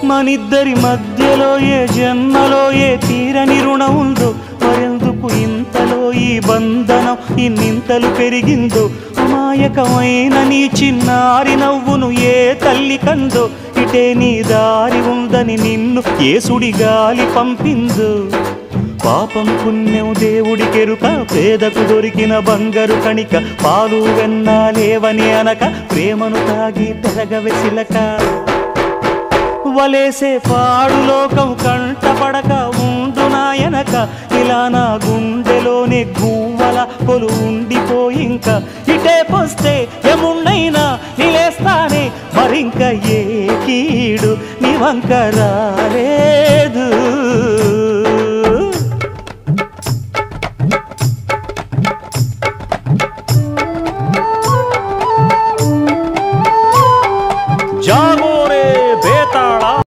మనిద్దరి మధ్యలో ఏ జన్మలో ఏ తీరని రుణం ఉందో, మరెందుకు ఇంతలో ఈ బంధనం ఇన్నింతలు పెరిగిందో, అమాయకమైన నీ చిన్నారి నవ్వును ఏ తల్లి కందో, ఇటే నీ దారి ఉందని నిన్ను ఏ సుడి గాలి పంపిందో. పాపం పుణ్యం దేవుడికెరుక, పేదకు దొరికిన బంగారు కణిక, పాలు వెన్నాలేవని అనక ప్రేమను తాగి పెరగవెసిలక. వలేసే పాడు లోకం కంటపడక ఉండు నాయనక, ఇలా నా గుండెలోనే గువ్వల కొలు ఉండిపోయింక. ఇటే పోస్తే ఎమున్నైనా నిలేస్తానే, మరింక ఏ కీడు నీ వంక రాలేదు.